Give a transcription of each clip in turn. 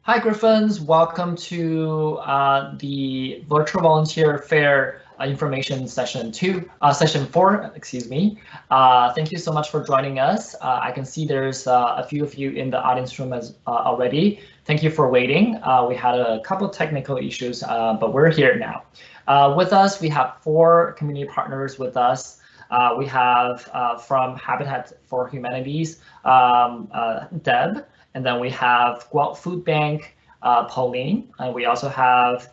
Hi, Griffins. Welcome to the Virtual Volunteer Fair Information Session 4, excuse me. Thank you so much for joining us. I can see there's a few of you in the audience room already. Thank you for waiting. We had a couple technical issues, but we're here now. With us, we have 4 community partners with us. We have from Habitat for Humanities, Deb. And then we have Guelph Food Bank, Pauline, and we also have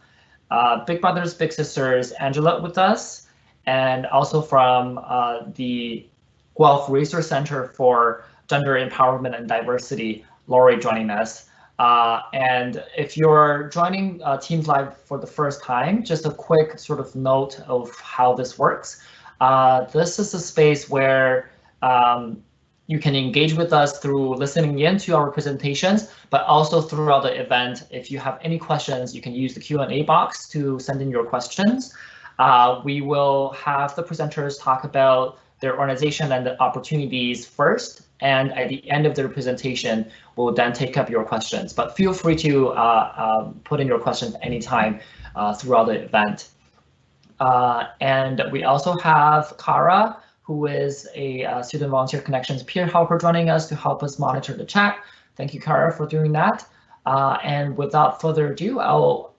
Big Brothers Big Sisters, Angela, with us, and also from the Guelph Resource Centre for Gender Empowerment and Diversity, Lori, joining us. And if you're joining Teams Live for the first time, just a quick sort of note of how this works. This is a space where you can engage with us through listening in to our presentations, but also throughout the event. If you have any questions, you can use the Q&A box to send in your questions. We will have the presenters talk about their organization and the opportunities first, and at the end of their presentation, we'll then take up your questions. But feel free to put in your questions anytime throughout the event. And we also have Kara, who is a Student Volunteer Connections peer helper, joining us to help us monitor the chat. Thank you, Kara, for doing that. And without further ado, I'll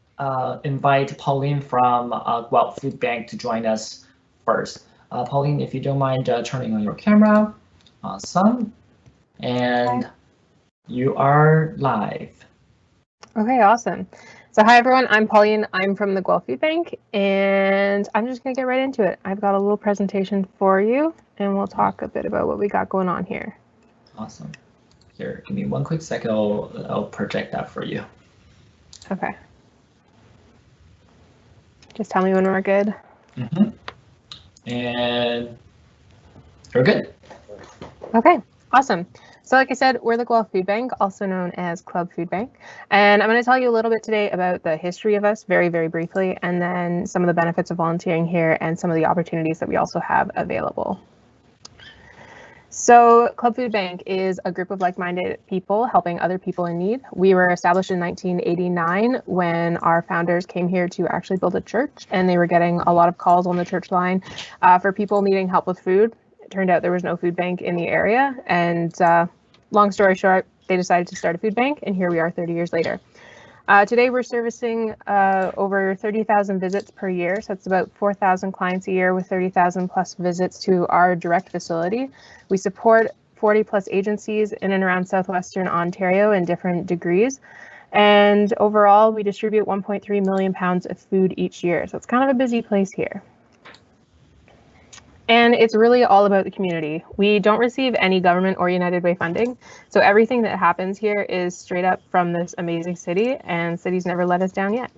invite Pauline from Guelph Food Bank to join us first. Pauline, if you don't mind turning on your camera. Awesome. And hi. You are live. Okay, awesome. So hi everyone, I'm Pauline. I'm from the Guelph Food Bank, and I'm just gonna get right into it. I've got a little presentation for you, and we'll talk a bit about what we got going on here. Awesome. Here, give me one quick second. I'll project that for you. Okay. Just tell me when we're good. And we're good. Okay, awesome. So like I said, we're the Guelph Food Bank, also known as Club Food Bank. And I'm going to tell you a little bit today about the history of us very, very briefly, and then some of the benefits of volunteering here and some of the opportunities that we also have available. So Club Food Bank is a group of like-minded people helping other people in need. We were established in 1989 when our founders came here to actually build a church, and they were getting a lot of calls on the church line for people needing help with food. It turned out there was no food bank in the area, and long story short, they decided to start a food bank, and here we are 30 years later. Today, we're servicing over 30,000 visits per year, so it's about 4,000 clients a year with 30,000 plus visits to our direct facility. We support 40 plus agencies in and around Southwestern Ontario in different degrees. And overall, we distribute 1.3 million pounds of food each year, so it's kind of a busy place here. And it's really all about the community. We don't receive any government or United Way funding, so everything that happens here is straight up from this amazing city, and cities never let us down yet.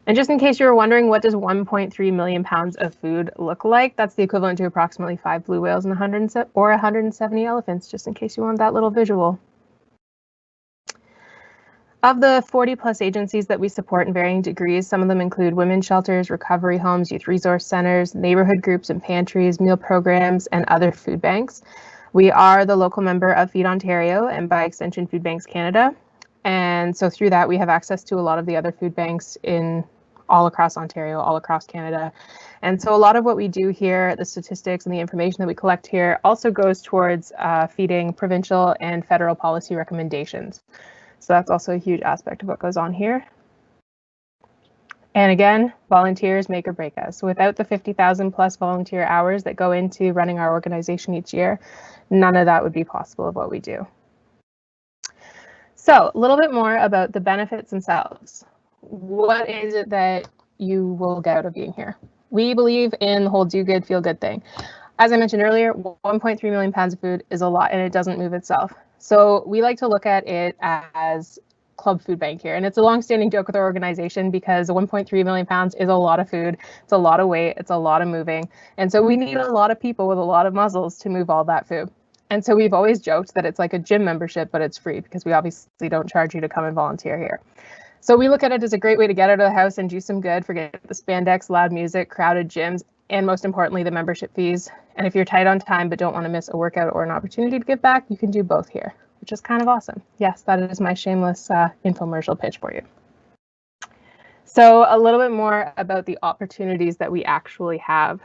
And just in case you were wondering, what does 1.3 million pounds of food look like? That's the equivalent to approximately 5 blue whales and 170 elephants, just in case you want that little visual. Of the 40 plus agencies that we support in varying degrees, some of them include women's shelters, recovery homes, youth resource centers, neighborhood groups and pantries, meal programs, and other food banks. We are the local member of Feed Ontario and by extension Food Banks Canada. And so through that, we have access to a lot of the other food banks in all across Ontario, all across Canada. And so a lot of what we do here, the statistics and the information that we collect here also goes towards feeding provincial and federal policy recommendations. So that's also a huge aspect of what goes on here. And again, volunteers make or break us. Without the 50,000 plus volunteer hours that go into running our organization each year, none of that would be possible of what we do. So a little bit more about the benefits themselves. What is it that you will get out of being here? We believe in the whole do good, feel good thing. As I mentioned earlier, 1.3 million pounds of food is a lot and it doesn't move itself. So we like to look at it as Club Food Bank here. And it's a long-standing joke with our organization because 1.3 million pounds is a lot of food. It's a lot of weight. It's a lot of moving. And so we need a lot of people with a lot of muscles to move all that food. And so we've always joked that it's like a gym membership, but it's free because we obviously don't charge you to come and volunteer here. So we look at it as a great way to get out of the house and do some good, forget the spandex, loud music, crowded gyms, and most importantly, the membership fees. And if you're tight on time but don't want to miss a workout or an opportunity to give back, you can do both here. which is kind of awesome. Yes, that is my shameless infomercial pitch for you. So a little bit more about the opportunities that we actually have.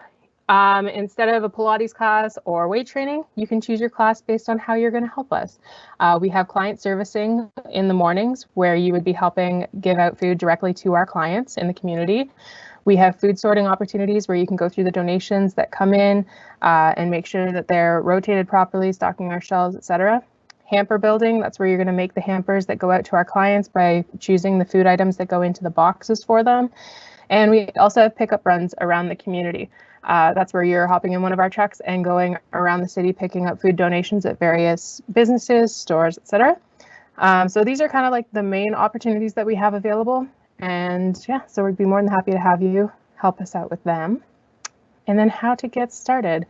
Instead of a Pilates class or weight training, you can choose your class based on how you're going to help us. We have client servicing in the mornings where you would be helping give out food directly to our clients in the community. We have food sorting opportunities where you can go through the donations that come in and make sure that they're rotated properly, stocking our shelves, etc. Hamper building, that's where you're going to make the hampers that go out to our clients by choosing the food items that go into the boxes for them. And we also have pickup runs around the community. That's where you're hopping in one of our trucks and going around the city picking up food donations at various businesses, stores, etc. So these are kind of like the main opportunities that we have available. And yeah, so we'd be more than happy to have you help us out with them. And then how to get started.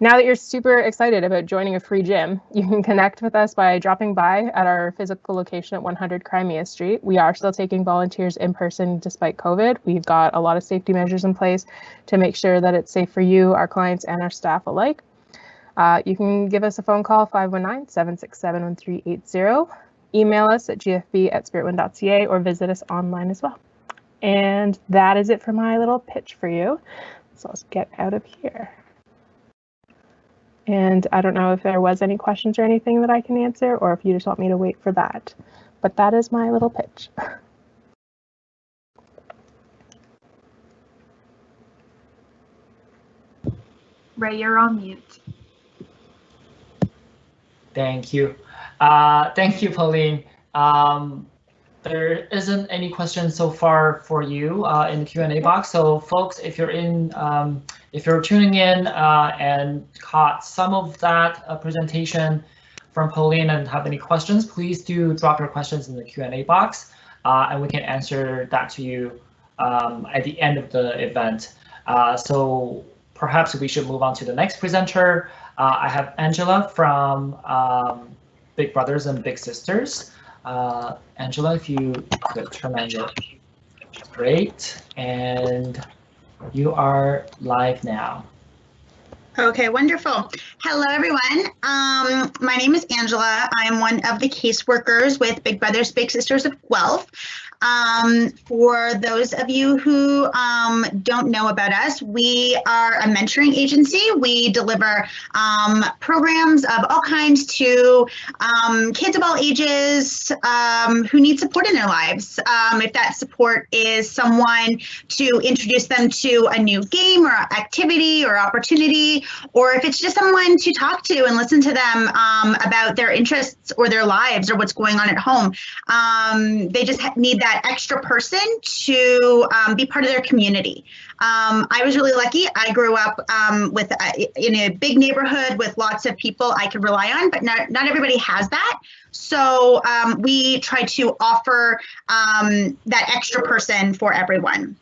Now that you're super excited about joining a free gym, you can connect with us by dropping by at our physical location at 100 Crimea Street. We are still taking volunteers in person despite COVID. We've got a lot of safety measures in place to make sure that it's safe for you, our clients, and our staff alike. You can give us a phone call, 519-767-1380. Email us at gfb@spiritwind.ca or visit us online as well. And that is it for my little pitch for you. So let's get out of here. And I don't know if there was any questions or anything that I can answer, or if you just want me to wait for that. But that is my little pitch. Ray, you're on mute. Thank you. Thank you, Pauline. There isn't any questions so far for you in the Q&A box. So folks, if you're tuning in and caught some of that presentation from Pauline and have any questions, please do drop your questions in the Q&A box and we can answer that to you at the end of the event. So perhaps we should move on to the next presenter. I have Angela from Big Brothers and Big Sisters. Angela, if you could turn on your, great, and you are live now. Okay, wonderful. Hello, everyone. My name is Angela. I'm one of the caseworkers with Big Brothers Big Sisters of Guelph. For those of you who don't know about us, we are a mentoring agency. We deliver programs of all kinds to kids of all ages who need support in their lives. If that support is someone to introduce them to a new game or activity or opportunity, or if it's just someone to talk to and listen to them about their interests or their lives or what's going on at home. They just need that extra person to be part of their community. I was really lucky. I grew up in a big neighborhood with lots of people I could rely on, but not everybody has that. So we try to offer that extra person for everyone.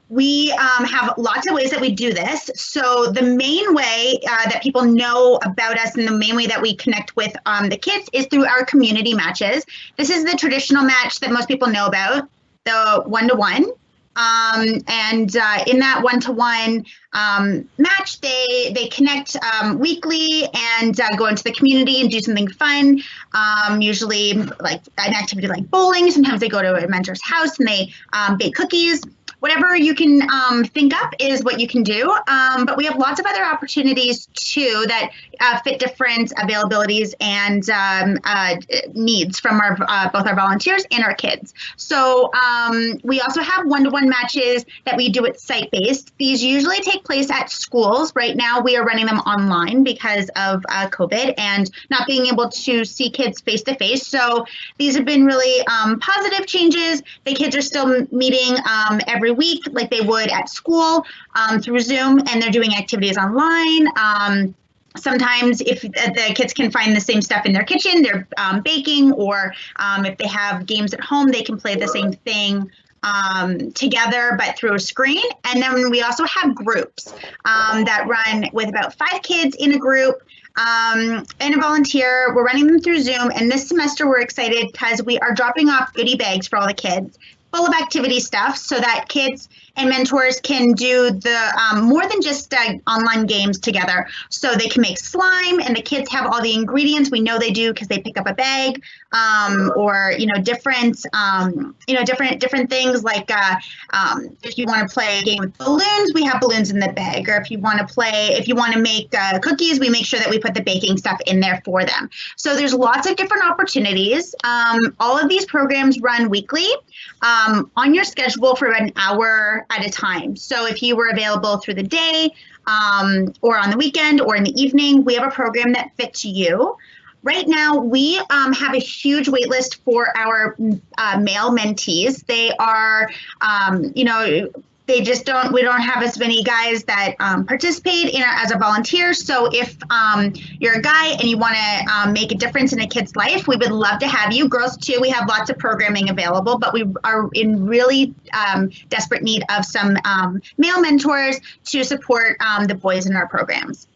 We have lots of ways that we do this. So the main way that people know about us and the main way that we connect with the kids is through our community matches. This is the traditional match that most people know about, the one-to-one. And in that one-to-one match, they connect weekly and go into the community and do something fun, usually like an activity like bowling. Sometimes they go to a mentor's house and they bake cookies. Whatever you can think up is what you can do, but we have lots of other opportunities too that fit different availabilities and needs from our both our volunteers and our kids. So we also have one-to-one matches that we do at site-based. These usually take place at schools. Right now we are running them online because of COVID and not being able to see kids face-to-face. So these have been really positive changes. The kids are still meeting every week like they would at school through Zoom, and they're doing activities online. Sometimes if the kids can find the same stuff in their kitchen, they're baking, or if they have games at home, they can play the same thing together, but through a screen. And then we also have groups that run with about 5 kids in a group and a volunteer. We're running them through Zoom. And this semester we're excited because we are dropping off goodie bags for all the kids. full of activity stuff so that kids and mentors can do the more than just online games together. So they can make slime, and the kids have all the ingredients. We know they do because they pick up a bag, or different things like if you want to play a game with balloons, we have balloons in the bag. Or if you want to make cookies, we make sure that we put the baking stuff in there for them. So there's lots of different opportunities. All of these programs run weekly on your schedule for an hour at a time. So if you were available through the day or on the weekend or in the evening, we have a program that fits you. Right now, we have a huge wait list for our male mentees. They are, we don't have as many guys that participate as a volunteer. So if you're a guy and you want to make a difference in a kid's life, we would love to have you. Girls too, we have lots of programming available, but we are in really desperate need of some male mentors to support the boys in our programs.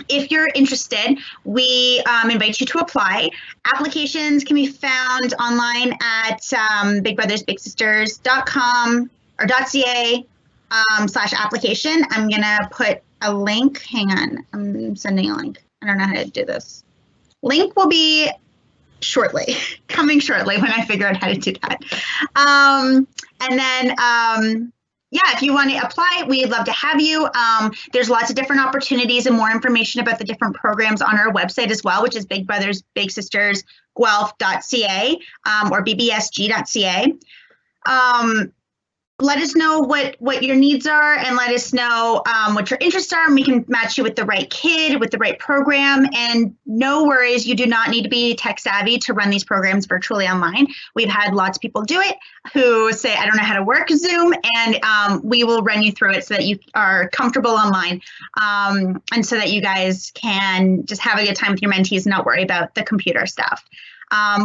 If you're interested, we invite you to apply. Applications can be found online at bigbrothersbigsisters.com or .ca /application. I'm gonna put a link. Hang on, I'm sending a link. I don't know how to do this. Link will be shortly, coming shortly when I figure out how to do that. And then, yeah, if you want to apply, we'd love to have you. There's lots of different opportunities and more information about the different programs on our website as well, which is Big Brothers Big Sisters Guelph.ca or bbsg.ca. Let us know what your needs are, and let us know what your interests are, and we can match you with the right kid, with the right program. And no worries, you do not need to be tech savvy to run these programs virtually online. We've had lots of people do it who say, I don't know how to work Zoom, and we will run you through it so that you are comfortable online, and so that you guys can just have a good time with your mentees and not worry about the computer stuff.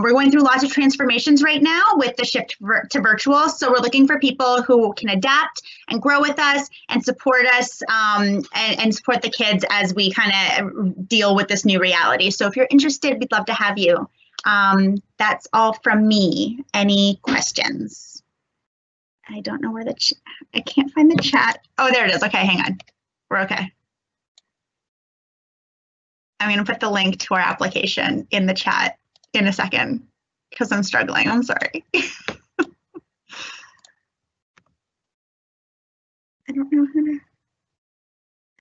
We're going through lots of transformations right now with the shift to virtual. So we're looking for people who can adapt and grow with us and support us and support the kids as we kind of deal with this new reality. So if you're interested, we'd love to have you. That's all from me. Any questions? I don't know where I can't find the chat. Oh, there it is. Okay, hang on. We're okay. I'm going to put the link to our application in the chat in a second because I'm struggling. I'm sorry. I don't know how to.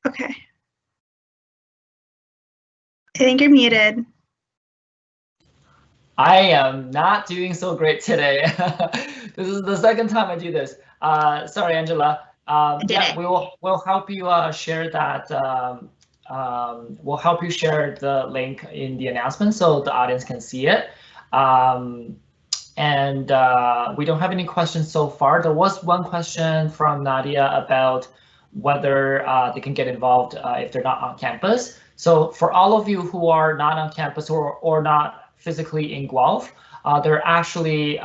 Okay. I think you're muted. I am not doing so great today. This is the second time I do this. Sorry, Angela. Yeah, we'll help you share that. We'll help you share the link in the announcement so the audience can see it. And we don't have any questions so far. There was one question from Nadia about whether they can get involved if they're not on campus. So for all of you who are not on campus or not physically in Guelph, there are actually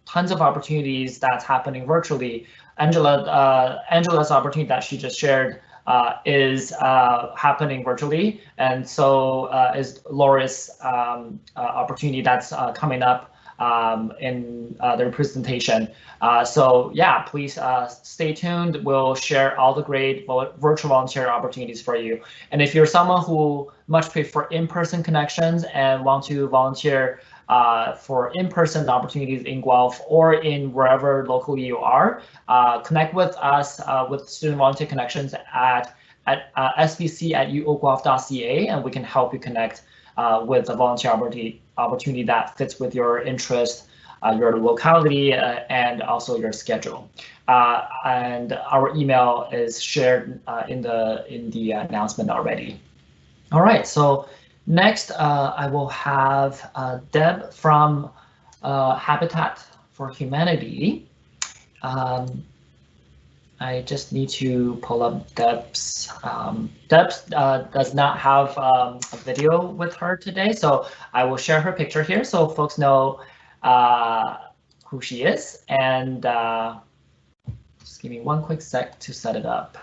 tons of opportunities that's happening virtually. Angela's opportunity that she just shared is happening virtually, and so is Laura's opportunity that's coming up in their presentation. So yeah, please stay tuned. We'll share all the great virtual volunteer opportunities for you. And if you're someone who much prefer in-person connections and want to volunteer for in-person opportunities in Guelph or in wherever locally you are, connect with us with Student Volunteer Connections at sbc@uoguelph.ca, and we can help you connect with a volunteer opportunity that fits with your interest, your locality, and also your schedule. And our email is shared in the announcement already. All right, so next I will have Deb from Habitat for Humanity. I just need to pull up Deb's. Deb does not have a video with her today, so I will share her picture here so folks know who she is. And just give me one quick sec to set it up.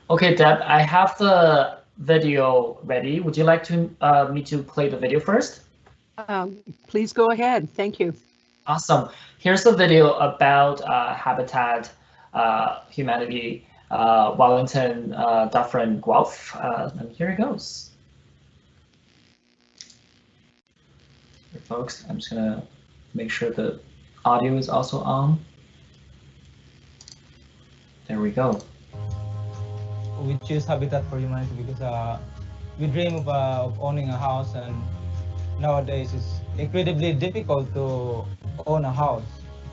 Okay, Deb, I have the video ready. Would you like to me to play the video first? Please go ahead. Thank you. Awesome. Here's the video about Habitat Humanity Wellington Dufferin Guelph, and here it goes. Here, folks, I'm just gonna make sure the audio is also on. There we go. We choose Habitat for Humanity because we dream of owning a house, and nowadays it's incredibly difficult to own a house,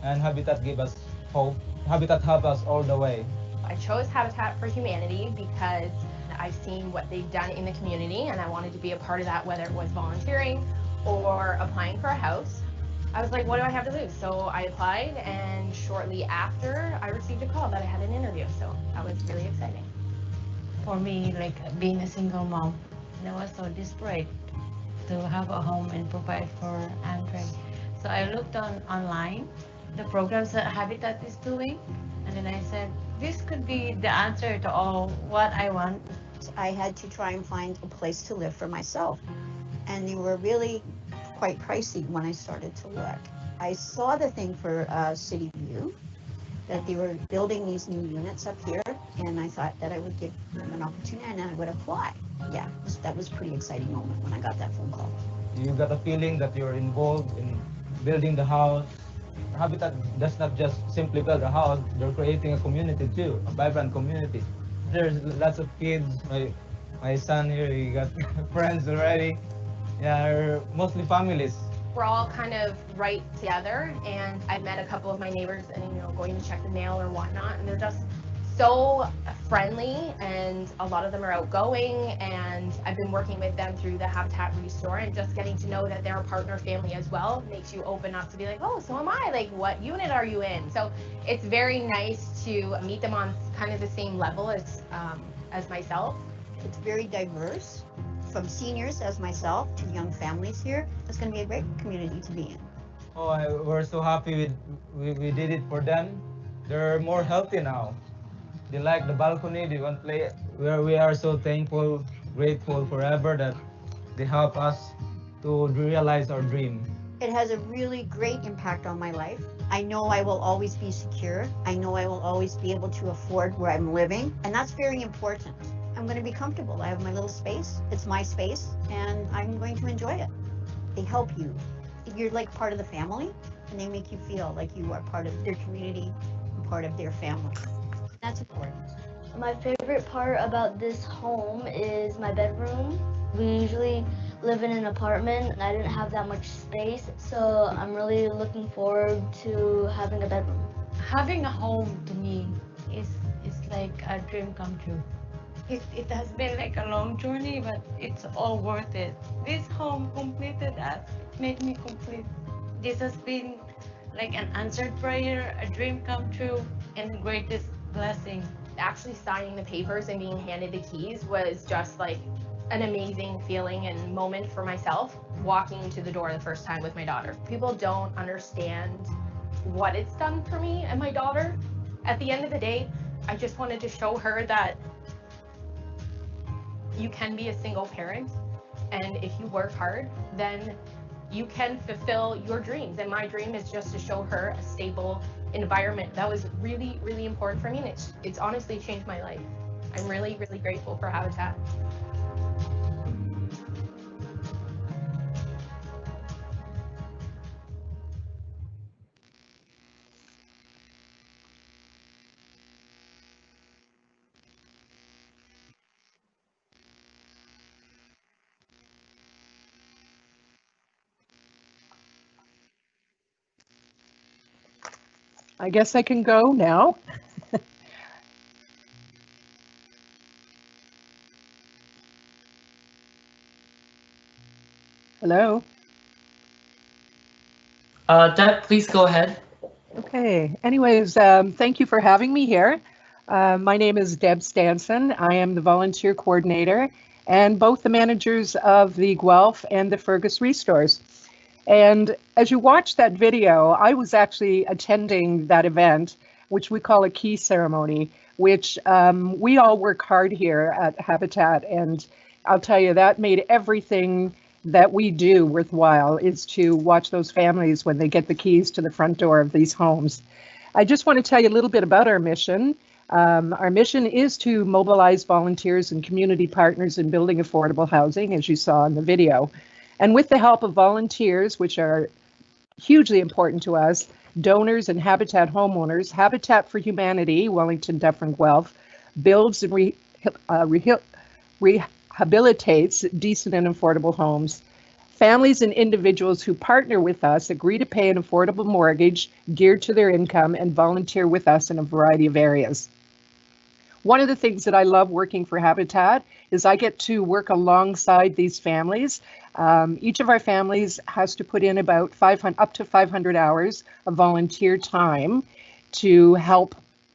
and Habitat give us hope. Habitat help us all the way. I chose Habitat for Humanity because I've seen what they've done in the community and I wanted to be a part of that, whether it was volunteering or applying for a house. I was like, what do I have to lose? So I applied, and shortly after I received a call that I had an interview, so that was really exciting. For me, like being a single mom, I was so desperate to have a home and provide for Andre. So I looked online, the programs that Habitat is doing, and then I said, this could be the answer to all what I want. I had to try and find a place to live for myself, and they were really quite pricey when I started to look. I saw the thing for City View, that they were building these new units up here, and I thought that I would give them an opportunity and I would apply. Yeah, that was a pretty exciting moment when I got that phone call. You got a feeling that you're involved in building the house. Habitat does not just simply build a house, they're creating a community too, a vibrant community. There's lots of kids. My son here, he got friends already. Yeah, they're mostly families. We're all kind of right together, and I've met a couple of my neighbors and, you know, going to check the mail or whatnot, and they're just so friendly, and a lot of them are outgoing, and I've been working with them through the Habitat Restore, and just getting to know that they're a partner family as well makes you open up to be like, oh, so am I, like what unit are you in? So it's very nice to meet them on kind of the same level as myself. It's very diverse, from seniors as myself to young families here. It's going to be a great community to be in. Oh, we're so happy we did it for them. They're more healthy now. They like the balcony, they want to play. We are so thankful, grateful forever that they help us to realize our dream. It has a really great impact on my life. I know I will always be secure. I know I will always be able to afford where I'm living, and that's very important. I'm going to be comfortable. I have my little space. It's my space, and I'm going to enjoy it. They help you. You're like part of the family, and they make you feel like you are part of their community and part of their family. That's important. My favorite part about this home is my bedroom. We usually live in an apartment, and I didn't have that much space, so I'm really looking forward to having a bedroom. Having a home to me is like a dream come true. It has been like a long journey, but it's all worth it. This home completed us, made me complete. This has been like an answered prayer, a dream come true, and the greatest blessing. Actually signing the papers and being handed the keys was just like an amazing feeling and moment for myself, walking into the door the first time with my daughter. People don't understand what it's done for me and my daughter. At the end of the day, I just wanted to show her that you can be a single parent, and if you work hard, then you can fulfill your dreams. And my dream is just to show her a stable environment. That was really, really important for me, and it's honestly changed my life. I'm really, really grateful for Habitat. I guess I can go now. Hello. Deb, please go ahead. Okay. Anyways, thank you for having me here. My name is Deb Stanson. I am the volunteer coordinator and both the managers of the Guelph and the Fergus Restores. And as you watch that video, I was actually attending that event, which we call a key ceremony, which we all work hard here at Habitat, and I'll tell you that made everything that we do worthwhile, is to watch those families when they get the keys to the front door of these homes. I just want to tell you a little bit about our mission. Our mission is to mobilize volunteers and community partners in building affordable housing, as you saw in the video. And with the help of volunteers, which are hugely important to us, donors and Habitat homeowners, Habitat for Humanity, Wellington, Dufferin, Guelph, builds and rehabilitates decent and affordable homes. Families and individuals who partner with us agree to pay an affordable mortgage geared to their income and volunteer with us in a variety of areas. One of the things that I love working for Habitat is I get to work alongside these families. Each of our families has to put in about up to 500 hours of volunteer time to help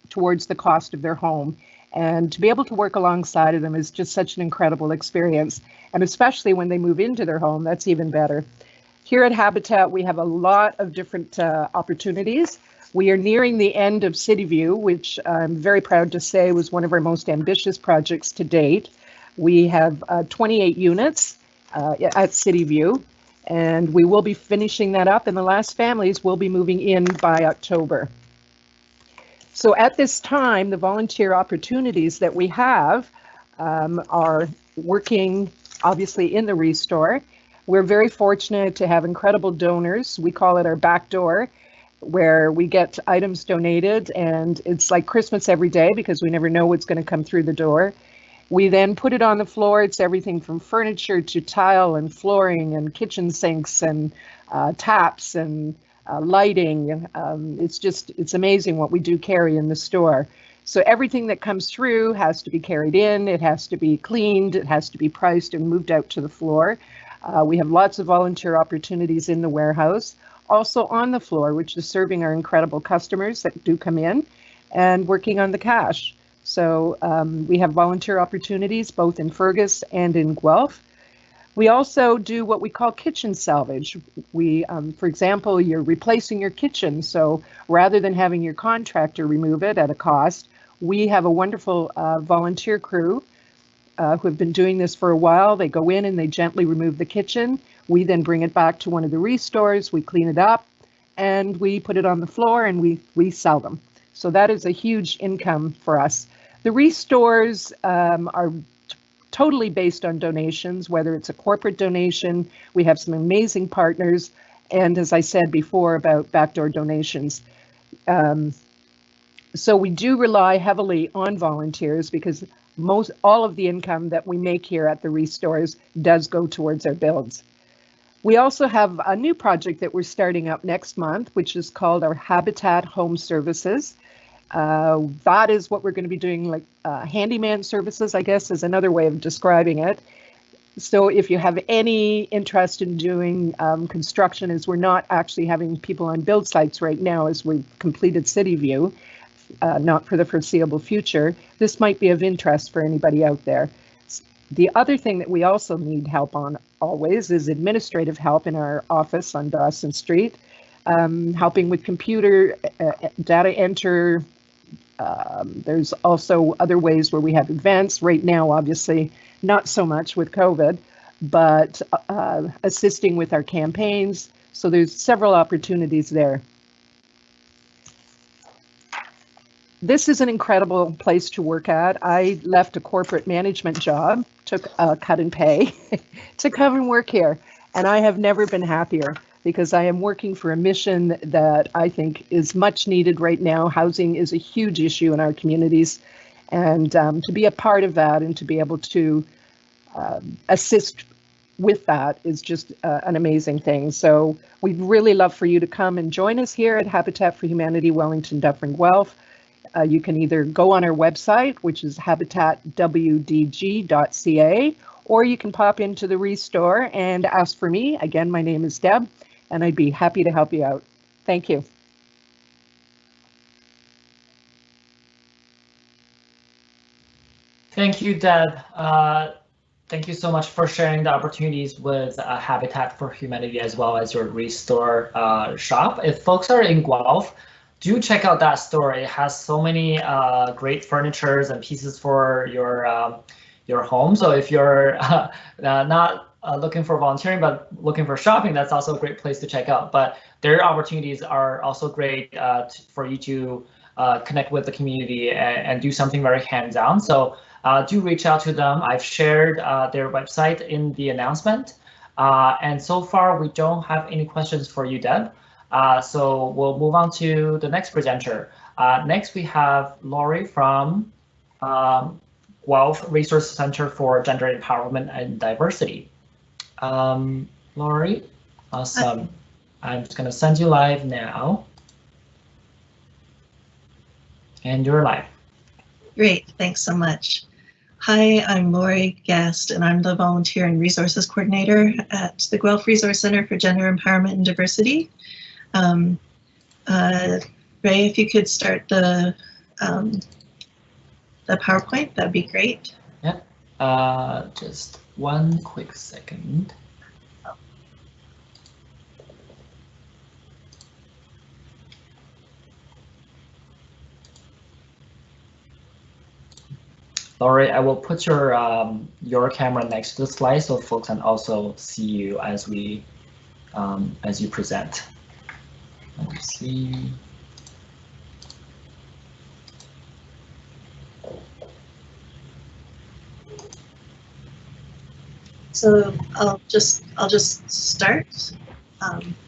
towards the cost of their home. And to be able to work alongside of them is just such an incredible experience. And especially when they move into their home, that's even better. Here at Habitat, we have a lot of different opportunities. We are nearing the end of City View, which I'm very proud to say was one of our most ambitious projects to date. We have 28 units at City View, and we will be finishing that up, and the last families will be moving in by October. So at this time, the volunteer opportunities that we have are working, obviously, in the Restore. We're very fortunate to have incredible donors. We call it our back door, where we get items donated, and it's like Christmas every day because we never know what's going to come through the door. We then put it on the floor. It's everything from furniture to tile and flooring and kitchen sinks and taps and lighting. It's amazing what we do carry in the store. So everything that comes through has to be carried in, it has to be cleaned, it has to be priced and moved out to the floor. We have lots of volunteer opportunities in the warehouse, also on the floor, which is serving our incredible customers that do come in and working on the cash. So we have volunteer opportunities both in Fergus and in Guelph. We also do what we call kitchen salvage. We, for example, you're replacing your kitchen. So rather than having your contractor remove it at a cost, we have a wonderful volunteer crew who have been doing this for a while. They go in and they gently remove the kitchen. We then bring it back to one of the restores, we clean it up, and we put it on the floor and we sell them. So that is a huge income for us. The restores are totally based on donations, whether it's a corporate donation. We have some amazing partners, and as I said before about backdoor donations. So we do rely heavily on volunteers because all of the income that we make here at the restores does go towards our builds. We also have a new project that we're starting up next month, which is called our Habitat Home Services. That is what we're going to be doing, like handyman services, I guess, is another way of describing it. So if you have any interest in doing construction, as we're not actually having people on build sites right now as we've completed City View, not for the foreseeable future, this might be of interest for anybody out there. The other thing that we also need help on always is administrative help in our office on Dawson Street, helping with computer data enter. There's also other ways where we have events. Right now, obviously, not so much with COVID, but assisting with our campaigns. So there's several opportunities there. This is an incredible place to work at. I left a corporate management job, took a cut in pay to come and work here. And I have never been happier because I am working for a mission that I think is much needed right now. Housing is a huge issue in our communities. And to be a part of that and to be able to assist with that is just an amazing thing. So we'd really love for you to come and join us here at Habitat for Humanity, Wellington, Dufferin, Guelph. You can either go on our website, which is habitatwdg.ca, or you can pop into the Restore and ask for me. Again, my name is Deb, and I'd be happy to help you out. Thank you. Thank you, Deb. Thank you so much for sharing the opportunities with Habitat for Humanity as well as your Restore shop. If folks are in Guelph, do check out that store. It has so many great furnitures and pieces for your home. So if you're not looking for volunteering but looking for shopping, that's also a great place to check out. But their opportunities are also great for you to connect with the community and do something very hands-on. So do reach out to them. I've shared their website in the announcement. And so far, we don't have any questions for you, Deb. So we'll move on to the next presenter. Next, we have Laurie from Guelph Resource Centre for Gender Empowerment and Diversity. Laurie, awesome. I'm just going to send you live now. And you're live. Great, thanks so much. Hi, I'm Lori Guest, and I'm the Volunteer and Resources Coordinator at the Guelph Resource Centre for Gender Empowerment and Diversity. Ray, if you could start the PowerPoint, that'd be great. Yeah, just one quick second. Laurie, I will put your camera next to the slide so folks can also see you as we as you present. Let's see. So I'll just start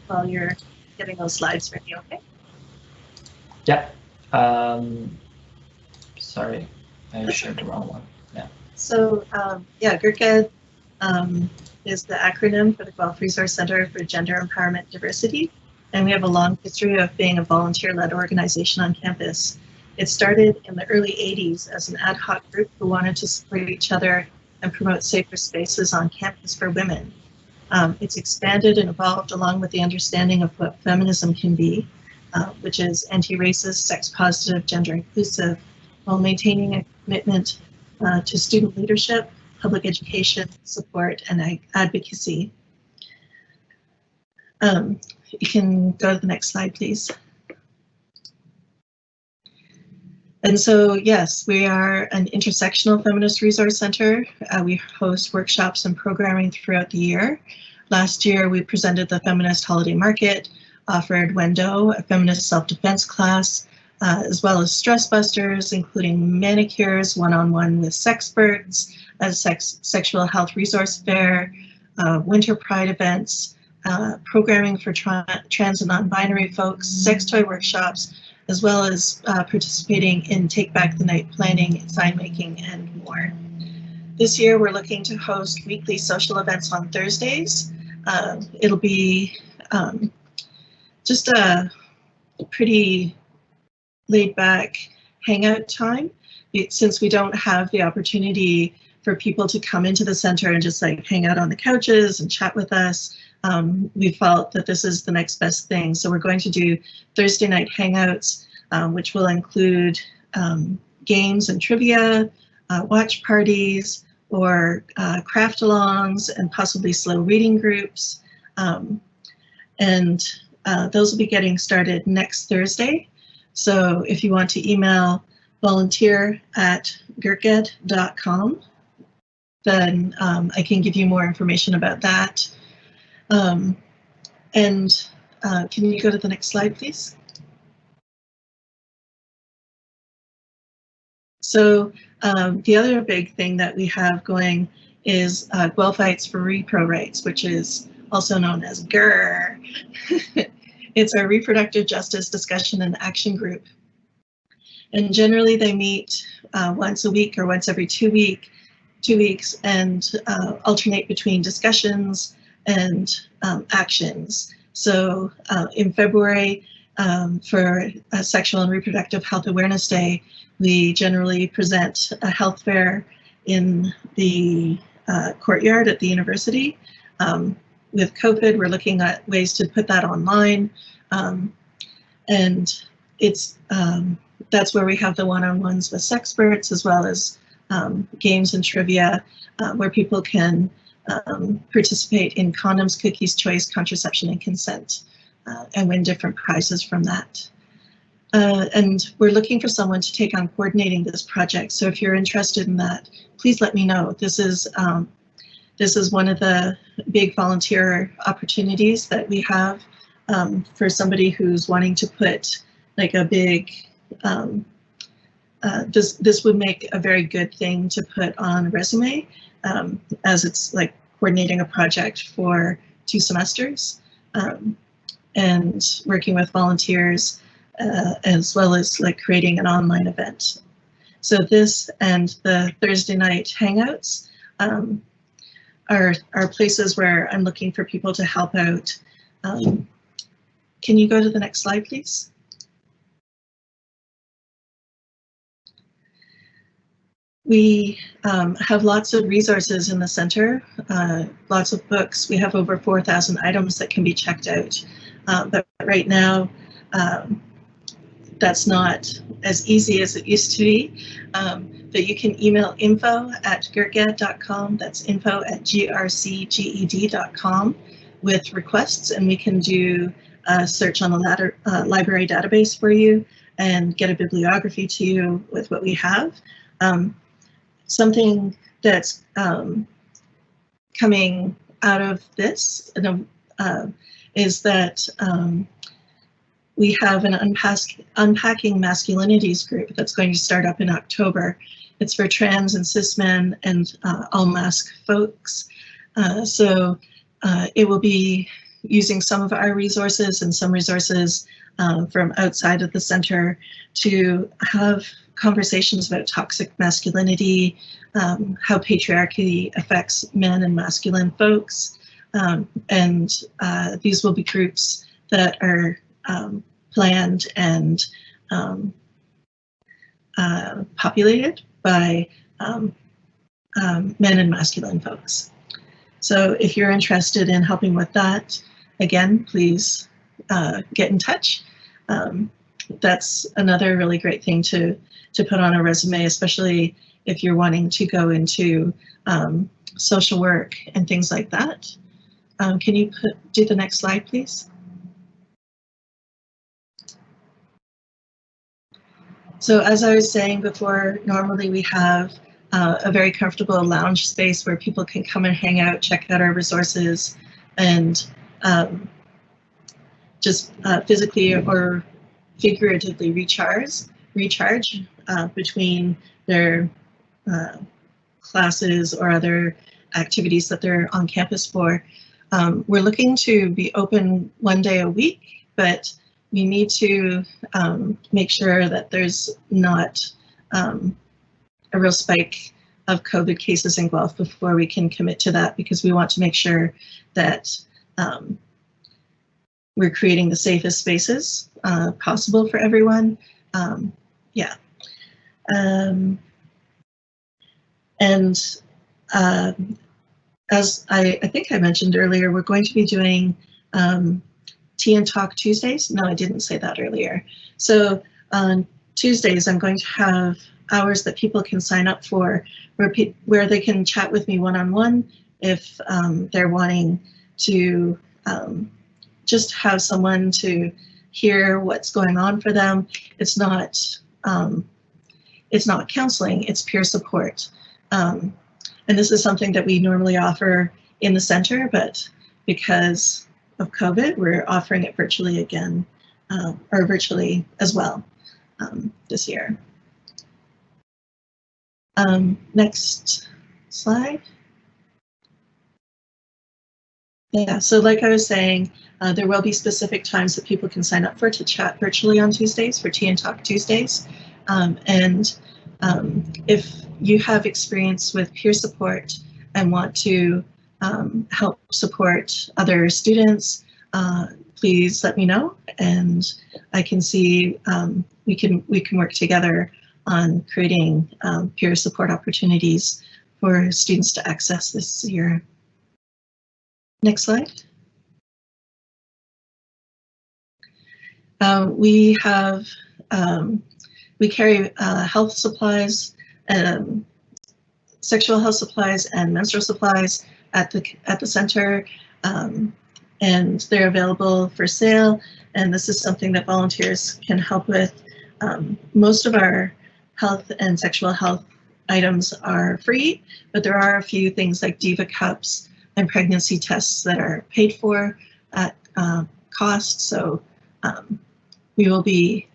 while you're getting those slides ready. Okay. Yeah. Sorry. I shared the wrong one. Yeah. So yeah, GRCGED is the acronym for the Guelph Resource Centre for Gender Empowerment and Diversity, and we have a long history of being a volunteer-led organization on campus. It started in the early 80s as an ad hoc group who wanted to support each other and promote safer spaces on campus for women. It's expanded and evolved along with the understanding of what feminism can be, which is anti-racist, sex-positive, gender-inclusive, while maintaining a commitment to student leadership, public education, support, and advocacy. You can go to the next slide, please. And so, yes, we are an intersectional feminist resource center. We host workshops and programming throughout the year. Last year, we presented the Feminist Holiday Market, offered Wendo, a feminist self-defense class, as well as stress busters, including manicures, one-on-one with sexperts, a sexual health resource fair, winter pride events, programming for trans and non-binary folks, sex toy workshops, as well as participating in Take Back the Night planning, sign making, and more. This year, we're looking to host weekly social events on Thursdays. It'll be just a pretty laid back hangout time, since we don't have the opportunity for people to come into the center and just like hang out on the couches and chat with us. We felt that this is the next best thing. So we're going to do Thursday night hangouts, which will include games and trivia, watch parties, or craft alongs, and possibly slow reading groups. And those will be getting started next Thursday. So if you want to email volunteer@grcged.com, then I can give you more information about that. Can you go to the next slide, please? So the other big thing that we have going is Guelphites for Repro Rights, which is also known as GRR. It's our reproductive justice discussion and action group. And generally they meet once a week or once every 2 weeks and alternate between discussions and actions. So in February, for Sexual and Reproductive Health Awareness Day, we generally present a health fair in the courtyard at the university. With COVID, we're looking at ways to put that online. And it's that's where we have the one-on-ones with sexperts, as well as games and trivia, where people can participate in condoms, cookies, choice, contraception, and consent, and win different prizes from that. And we're looking for someone to take on coordinating this project. So if you're interested in that, please let me know. This is one of the big volunteer opportunities that we have for somebody who's wanting to put like a big, this would make a very good thing to put on a resume, as it's like coordinating a project for 2 semesters and working with volunteers, as well as like creating an online event. So this and the Thursday night hangouts are places where I'm looking for people to help out. Can you go to the next slide, please? We have lots of resources in the center, lots of books. We have over 4,000 items that can be checked out. But right now, that's not as easy as it used to be. But you can email info@grcged.com. That's info@grcged.com with requests, and we can do a search on the library database for you and get a bibliography to you with what we have. Something that's coming out of this is that we have an Unpacking Masculinities group that's going to start up in October. It's for trans and cis men and all mask folks. So it will be using some of our resources and some resources from outside of the center to have conversations about toxic masculinity, how patriarchy affects men and masculine folks. And these will be groups that are planned and populated by men and masculine folks. So if you're interested in helping with that, again, please get in touch. That's another really great thing to put on a resume, especially if you're wanting to go into social work and things like that. Can you do the next slide, please? So as I was saying before, normally we have a very comfortable lounge space where people can come and hang out, check out our resources, and just physically or figuratively recharge between their classes or other activities that they're on campus for. We're looking to be open 1 day a week, but we need to make sure that there's not a real spike of COVID cases in Guelph before we can commit to that, because we want to make sure that we're creating the safest spaces possible for everyone. Yeah. As I think I mentioned earlier, we're going to be doing Tea and Talk Tuesdays. No, I didn't say that earlier. So on Tuesdays, I'm going to have hours that people can sign up for where they can chat with me one-on-one if they're wanting to just have someone to hear what's going on for them. It's not counseling, it's peer support. And this is something that we normally offer in the center, but because of COVID, we're offering it virtually again, or virtually as well this year. Next slide. Yeah, so like I was saying, there will be specific times that people can sign up for to chat virtually on Tuesdays, for Tea and Talk Tuesdays. If you have experience with peer support and want to help support other students, please let me know, and I can see we can work together on creating peer support opportunities for students to access this year. Next slide. We carry health supplies, sexual health supplies, and menstrual supplies at the center, and they're available for sale. and this is something that volunteers can help with. Most of our health and sexual health items are free, but there are a few things like Diva cups and pregnancy tests that are paid for at cost. So we will be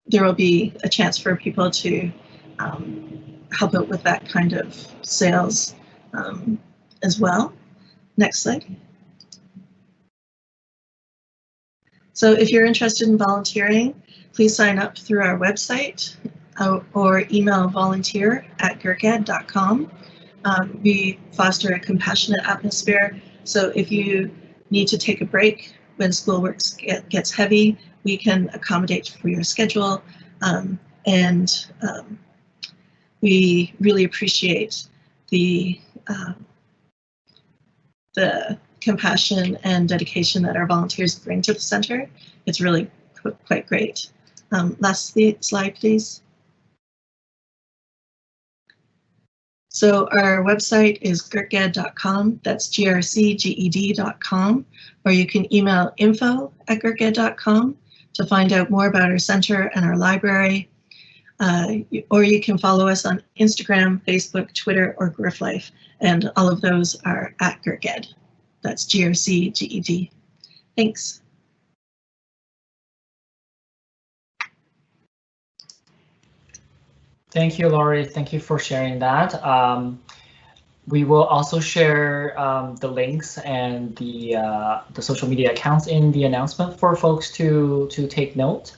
there will be a chance for people to help out with that kind of sales as well. Next slide. So if you're interested in volunteering, please sign up through our website or email volunteer@GRCGED.com. We foster a compassionate atmosphere, so if you need to take a break when schoolwork gets heavy, we can accommodate for your schedule, and we really appreciate the compassion and dedication that our volunteers bring to the center. It's really quite great. Last slide, please. So our website is grcged.com, that's GRCGED.com, or you can email info@grcged.com to find out more about our center and our library, or you can follow us on Instagram, Facebook, Twitter, or Guelph Life, and all of those are at GRCGED. That's GRCGED. Thanks. Thank you, Laurie. Thank you for sharing that. We will also share the links and the social media accounts in the announcement for folks to take note.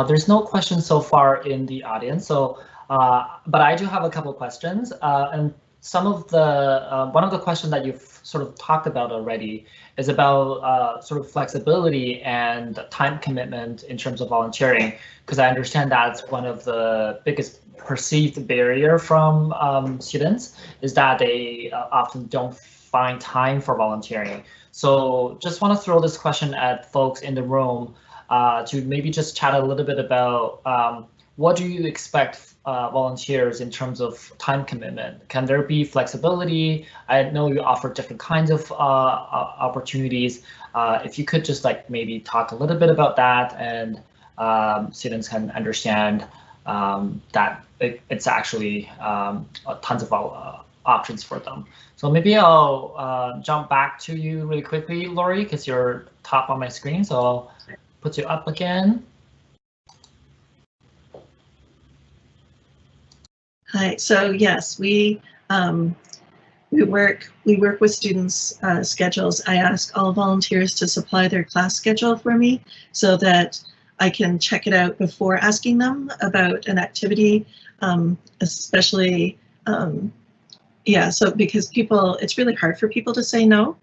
There's no questions so far in the audience, so but I do have a couple questions, and some of the one of the questions that you've sort of talked about already is about sort of flexibility and time commitment in terms of volunteering, because I understand that's one of the biggest perceived barrier from students is that they often don't find time for volunteering. So just want to throw this question at folks in the room to maybe just chat a little bit about what do you expect volunteers in terms of time commitment? Can there be flexibility? I know you offer different kinds of opportunities. If you could just like maybe talk a little bit about that, and students can understand that it's actually tons of options for them. So maybe I'll jump back to you really quickly, Laurie, because you're top on my screen. So I'll put you up again. Hi. So yes, we work with students' schedules. I ask all volunteers to supply their class schedule for me so that I can check it out before asking them about an activity, especially, yeah, so because it's really hard for people to say no.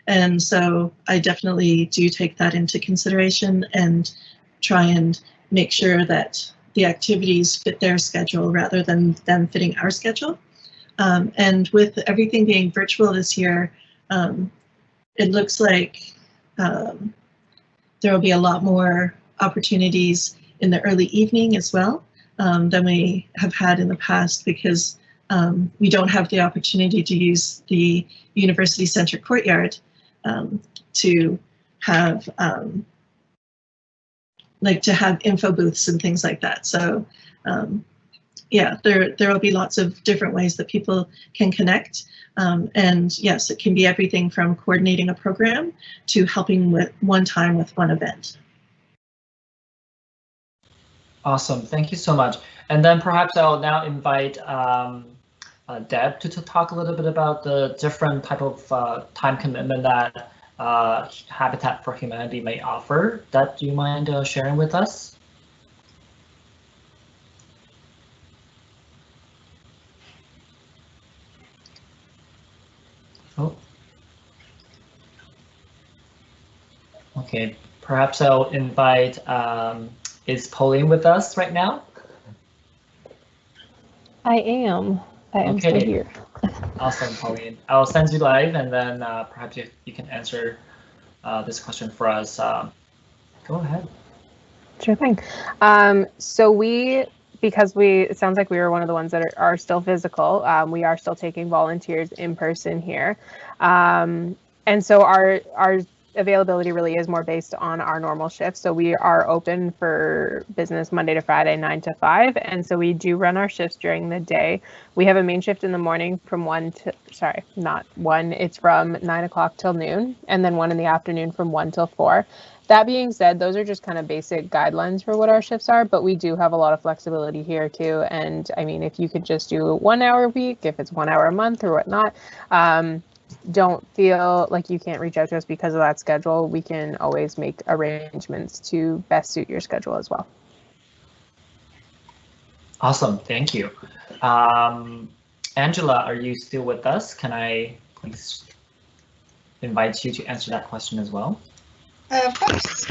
And so I definitely do take that into consideration and try and make sure that the activities fit their schedule rather than them fitting our schedule. And with everything being virtual this year, it looks like there will be a lot more opportunities in the early evening as well than we have had in the past, because we don't have the opportunity to use the University Centre courtyard to have info booths and things like that. So yeah, there will be lots of different ways that people can connect. And yes, it can be everything from coordinating a program to helping with one event. Awesome, thank you so much. And then perhaps I'll now invite Deb to talk a little bit about the different type of time commitment that Habitat for Humanity may offer. Deb, do you mind sharing with us? Oh. Okay, perhaps I'll invite, is Pauline with us right now? I am okay. Still here. Awesome, Pauline. I'll send you live, and then perhaps you can answer this question for us. Go ahead. Sure thing. So because it sounds like we were one of the ones that are still physical, we are still taking volunteers in person here. And so our availability really is more based on our normal shifts. So we are open for business Monday to Friday, 9 to 5. And so we do run our shifts during the day. We have a main shift in the morning from it's from 9 o'clock till noon, and then one in the afternoon from 1 till 4. That being said, those are just kind of basic guidelines for what our shifts are, but we do have a lot of flexibility here too. And I mean, if you could just do 1 hour a week, if it's 1 hour a month or whatnot, don't feel like you can't reach out to us because of that schedule. We can always make arrangements to best suit your schedule as well. Awesome, thank you. Angela, are you still with us? Can I please invite you to answer that question as well? Of course.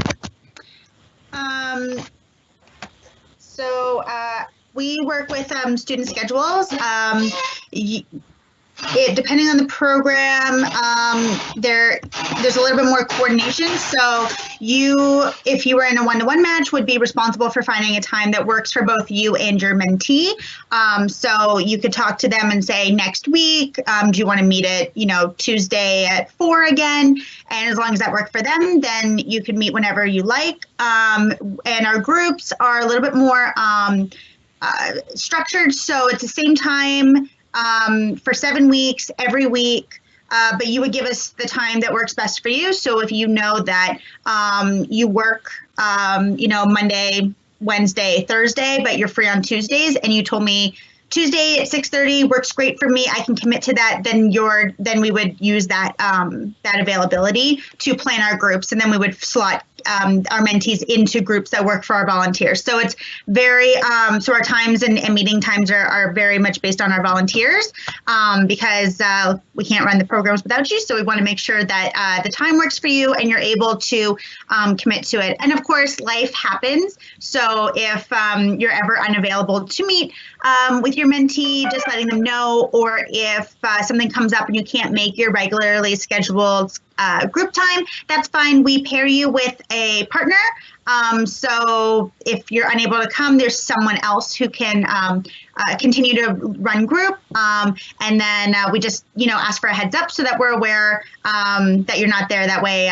So we work with student schedules. Depending on the program, there's a little bit more coordination. So if you were in a one-to-one match, would be responsible for finding a time that works for both you and your mentee. So you could talk to them and say, next week, do you want to meet at Tuesday at 4 again? And as long as that worked for them, then you could meet whenever you like. And our groups are a little bit more structured. So it's the same time for 7 weeks, every week, but you would give us the time that works best for you. So if you know that you work, Monday, Wednesday, Thursday, but you're free on Tuesdays, and you told me Tuesday at 6:30 works great for me, I can commit to that, then we would use that that availability to plan our groups, and then we would slot our mentees into groups that work for our volunteers. So it's very, so our times and meeting times are very much based on our volunteers, because we can't run the programs without you. So we want to make sure that the time works for you and you're able to commit to it. And of course, life happens. So if you're ever unavailable to meet with your mentee, just letting them know, or if something comes up and you can't make your regularly scheduled group time, that's fine. We pair you with a partner. So if you're unable to come, there's someone else who can continue to run group. And then we just, ask for a heads up so that we're aware that you're not there. That way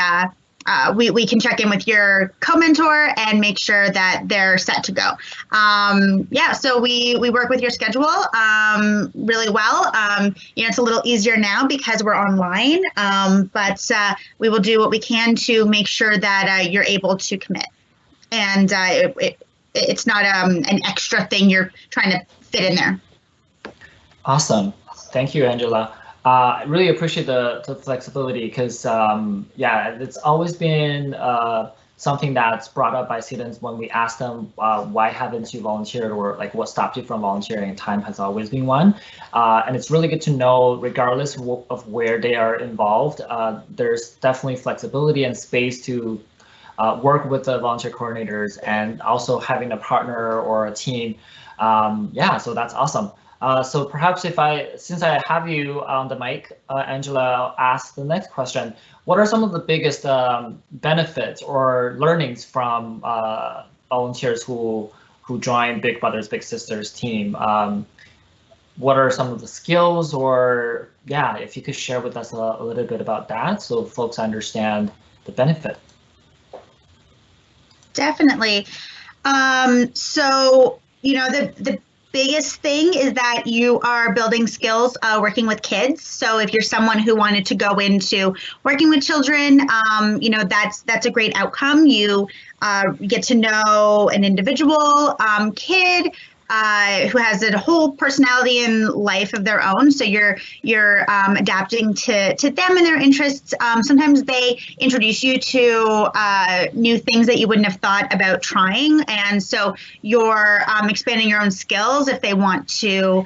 we can check in with your co-mentor and make sure that they're set to go. So we work with your schedule really well. It's a little easier now because we're online, but we will do what we can to make sure that you're able to commit. And it's not an extra thing you're trying to fit in there. Awesome. Thank you, Angela. I really appreciate the flexibility because, it's always been something that's brought up by students when we ask them why haven't you volunteered, or like what stopped you from volunteering. Time has always been one. And it's really good to know, regardless of where they are involved, there's definitely flexibility and space to work with the volunteer coordinators, and also having a partner or a team. So that's awesome. So perhaps since I have you on the mic, Angela, I'll ask the next question. What are some of the biggest benefits or learnings from volunteers who join Big Brothers Big Sisters team? What are some of the skills, or if you could share with us a little bit about that so folks understand the benefit. Definitely. So, the biggest thing is that you are building skills working with kids. So if you're someone who wanted to go into working with children, that's a great outcome. You get to know an individual kid who has a whole personality and life of their own. So you're adapting to them and their interests. Sometimes they introduce you to new things that you wouldn't have thought about trying. And so you're expanding your own skills. If they want to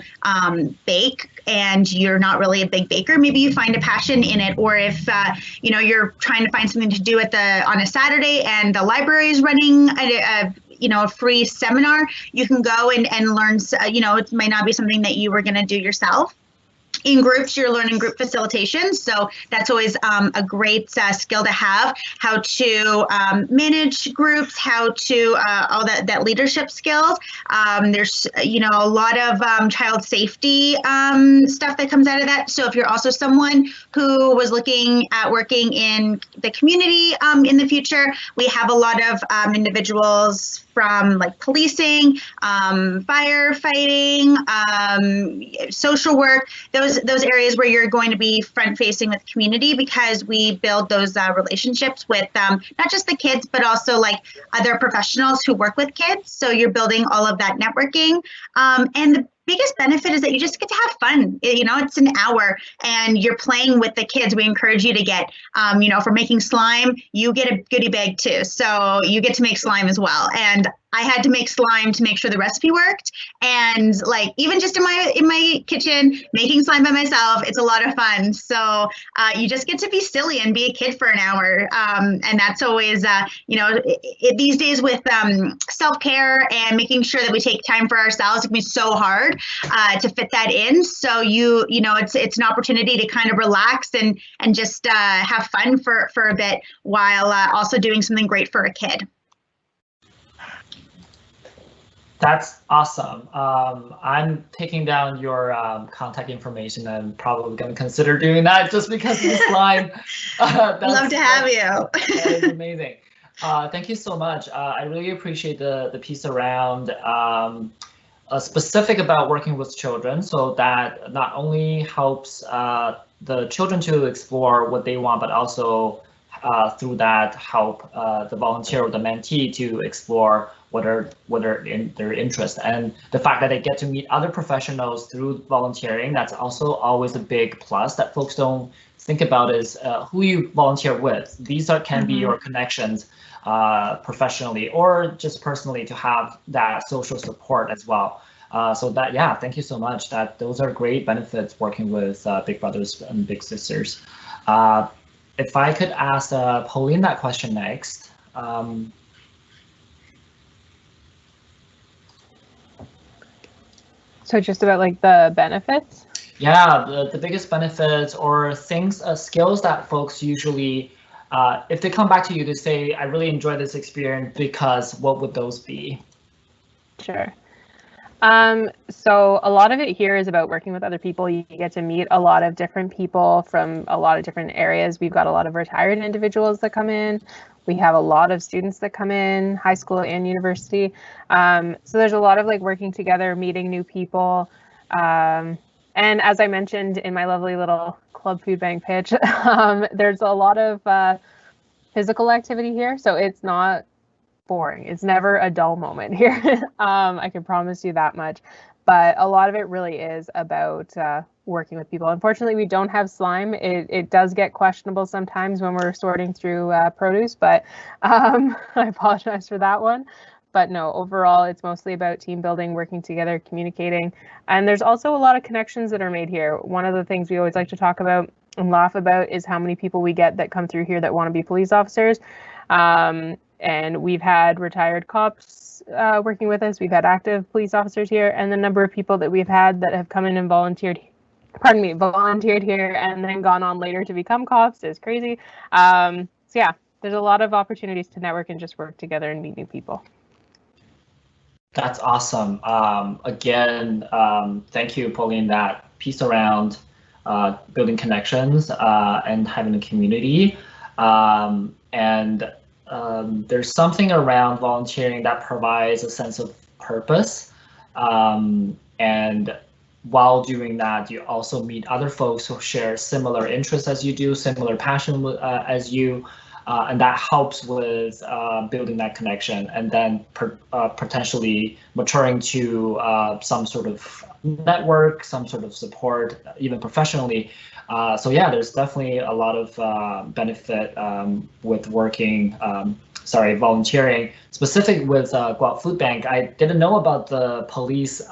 bake and you're not really a big baker, maybe you find a passion in it. Or if you're trying to find something to do on a Saturday and the library is running a free seminar, you can go and learn, it might not be something that you were going to do yourself. in groups, you're learning group facilitation. So that's always a great skill to have, how to manage groups, how to all that leadership skills. There's, a lot of child safety stuff that comes out of that. So if you're also someone who was looking at working in the community in the future, we have a lot of individuals from like policing, firefighting, social work, those areas where you're going to be front facing with community, because we build those relationships with not just the kids, but also like other professionals who work with kids. So you're building all of that networking. And the biggest benefit is that you just get to have fun. It's an hour and you're playing with the kids. We encourage you to get, for making slime, you get a goodie bag too. So you get to make slime as well. And I had to make slime to make sure the recipe worked. And like, even just in my kitchen, making slime by myself, it's a lot of fun. So you just get to be silly and be a kid for an hour. And that's always, these days with self-care and making sure that we take time for ourselves, it can be so hard to fit that in. So it's an opportunity to kind of relax and just have fun for a bit while also doing something great for a kid. That's awesome. I'm taking down your contact information and probably going to consider doing that just because of the slime. Love to have you. That is amazing. Thank you so much. I really appreciate the piece around specific about working with children, so that not only helps the children to explore what they want, but also through that help the volunteer or the mentee to explore what are in their interest. And the fact that they get to meet other professionals through volunteering, that's also always a big plus that folks don't think about, is who you volunteer with. These can be your connections professionally or just personally, to have that social support as well. So that, yeah, thank you so much. Those are great benefits working with big brothers and big sisters. If I could ask Pauline that question next. So just about like the benefits? Yeah, the biggest benefits or things, skills that folks usually, if they come back to you to say, I really enjoy this experience because, what would those be? Sure. So a lot of it here is about working with other people. You get to meet a lot of different people from a lot of different areas. We've got a lot of retired individuals that come in. We have a lot of students that come in, high school and university. So there's a lot of like working together, meeting new people. And as I mentioned in my lovely little Club Food Bank pitch, there's a lot of physical activity here. So it's not boring. It's never a dull moment here. I can promise you that much. But a lot of it really is about working with people. Unfortunately, we don't have slime. It does get questionable sometimes when we're sorting through produce, but I apologize for that one. But no, overall, it's mostly about team building, working together, communicating. And there's also a lot of connections that are made here. One of the things we always like to talk about and laugh about is how many people we get that come through here that want to be police officers. And we've had retired cops working with us. We've had active police officers here, and the number of people that we've had that have come in and volunteered here and then gone on later to become cops is crazy. So yeah, there's a lot of opportunities to network and just work together and meet new people. That's awesome. Again, thank you, Pauline, that piece around building connections and having a community. There's something around volunteering that provides a sense of purpose. And while doing that, you also meet other folks who share similar interests as you do, similar passion as you, and that helps with building that connection and then potentially maturing to some sort of network, some sort of support, even professionally. So yeah, there's definitely a lot of benefit with volunteering, specific with Guelph Food Bank. I didn't know about the police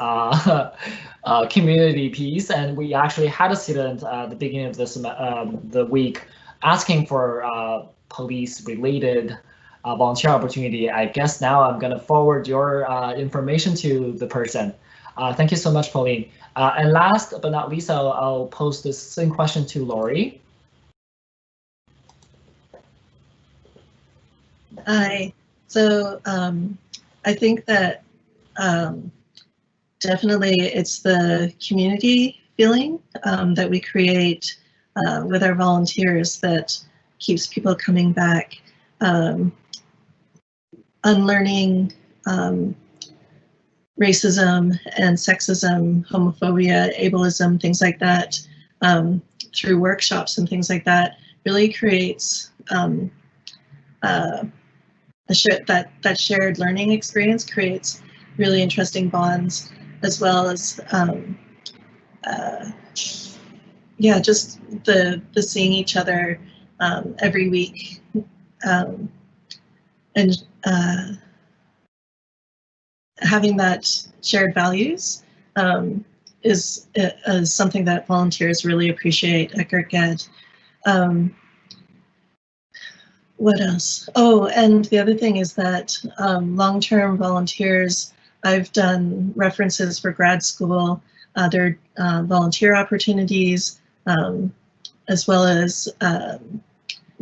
community piece, and we actually had a student at the beginning of this the week asking for police-related volunteer opportunity. I guess now I'm going to forward your information to the person. Thank you so much, Pauline. And last but not least, I'll pose this same question to Lori. Hi. So I think that definitely it's the community feeling that we create with our volunteers that keeps people coming back, unlearning racism and sexism, homophobia, ableism, things like that, through workshops and things like that, really creates that shared learning experience creates really interesting bonds, as well as yeah, just the seeing each other every week, and having that shared values is something that volunteers really appreciate at GRCGED. What else? Oh, and the other thing is that long-term volunteers, I've done references for grad school, their volunteer opportunities, as well as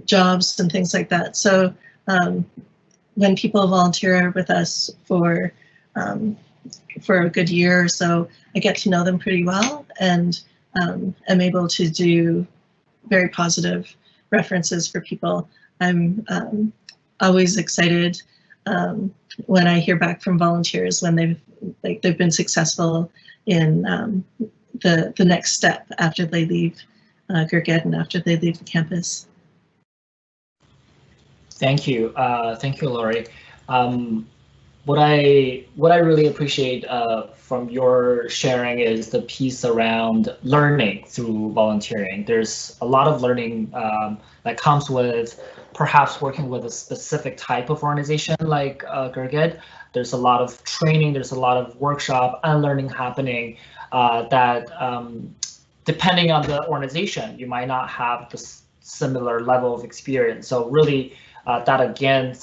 jobs and things like that. So when people volunteer with us for a good year or so, I get to know them pretty well, and am able to do very positive references for people. I'm always excited when I hear back from volunteers when they've been successful in the next step after they leave GRCGED and after they leave the campus. Thank you, Lori. What I really appreciate from your sharing is the piece around learning through volunteering. There's a lot of learning that comes with perhaps working with a specific type of organization like GRCGED. There's a lot of training, there's a lot of workshop and learning happening that depending on the organization, you might not have the similar level of experience. So really that again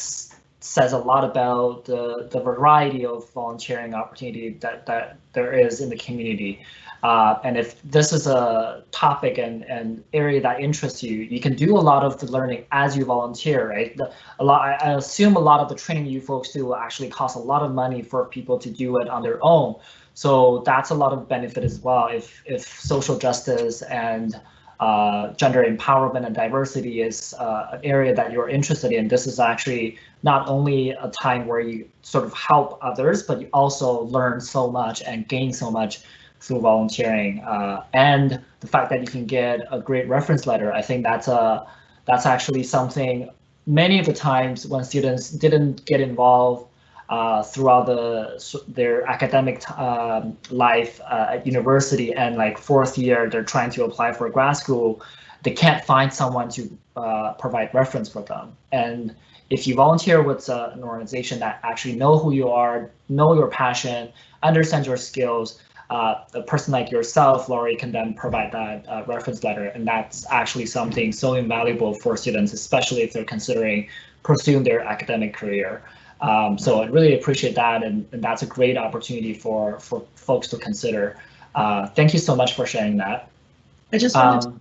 says a lot about the variety of volunteering opportunity that there is in the community. And if this is a topic and area that interests you, you can do a lot of the learning as you volunteer, right? I assume a lot of the training you folks do will actually cost a lot of money for people to do it on their own. So that's a lot of benefit as well. If social justice and gender empowerment and diversity is an area that you're interested in, this is actually not only a time where you sort of help others, but you also learn so much and gain so much through volunteering. And the fact that you can get a great reference letter, I think that's actually something many of the times when students didn't get involved throughout their academic life at university, and like fourth year they're trying to apply for grad school, they can't find someone to provide reference for them. And if you volunteer with an organization that actually know who you are, know your passion, understand your skills, a person like yourself, Lori, can then provide that reference letter, and that's actually something so invaluable for students, especially if they're considering pursuing their academic career. So I really appreciate that, and that's a great opportunity for folks to consider. Thank you so much for sharing that. I just wanted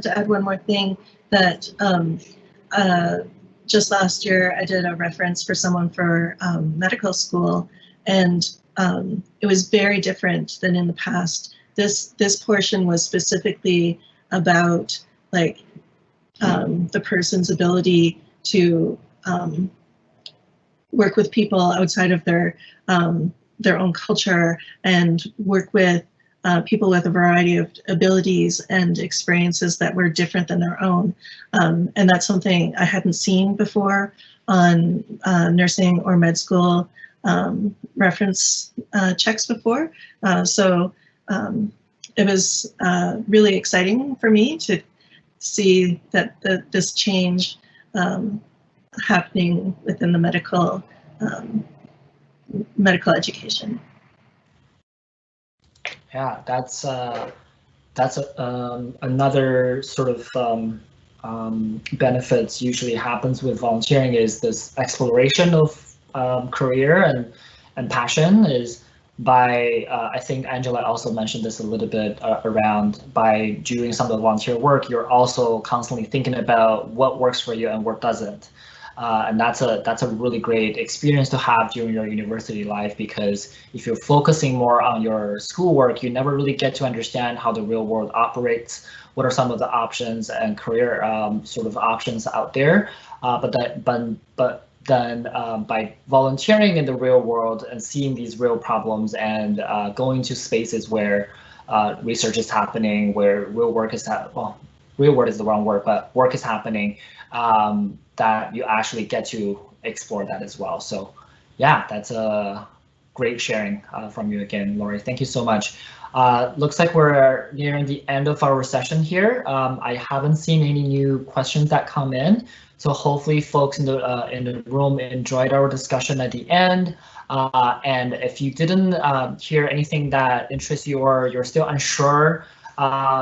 to add one more thing, that just last year I did a reference for someone for medical school, and it was very different than in the past. This portion was specifically about like the person's ability to work with people outside of their own culture and work with people with a variety of abilities and experiences that were different than their own. And that's something I hadn't seen before on nursing or med school reference checks before. So it was really exciting for me to see that this change happening within the medical education. Yeah, that's another sort of benefits usually happens with volunteering, is this exploration of career and passion. Is by, I think Angela also mentioned this a little bit around, by doing some of the volunteer work, you're also constantly thinking about what works for you and what doesn't. And that's a really great experience to have during your university life, because if you're focusing more on your schoolwork, you never really get to understand how the real world operates, what are some of the options and career sort of options out there. But then by volunteering in the real world and seeing these real problems and going to spaces where research is happening, where real work is real work is the wrong word, but work is happening, that you actually get to explore that as well. So yeah, that's a great sharing from you again, Lori. Thank you so much. Looks like we're nearing the end of our session here. I haven't seen any new questions that come in, so hopefully folks in the room enjoyed our discussion at the end. And if you didn't hear anything that interests you or you're still unsure,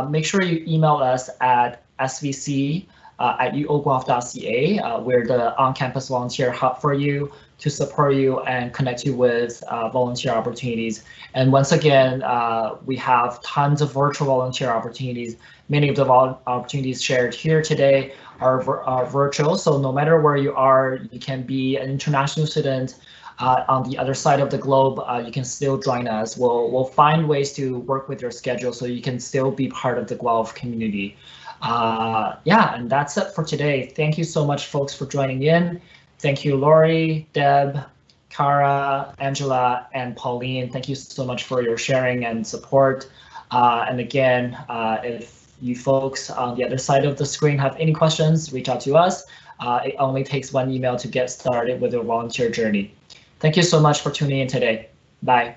make sure you email us at svc@uoguelph.ca. We're the on-campus volunteer hub for you to support you and connect you with volunteer opportunities. And once again, we have tons of virtual volunteer opportunities. Many of the opportunities shared here today are virtual, so no matter where you are, you can be an international student on the other side of the globe, you can still join us. We'll find ways to work with your schedule so you can still be part of the Guelph community. Yeah, and that's it for today. Thank you so much, folks, for joining in. Thank you, Lori, Deb, Cara, Angela, and Pauline. Thank you so much for your sharing and support. And again, if you folks on the other side of the screen have any questions, reach out to us. It only takes one email to get started with your volunteer journey. Thank you so much for tuning in today. Bye.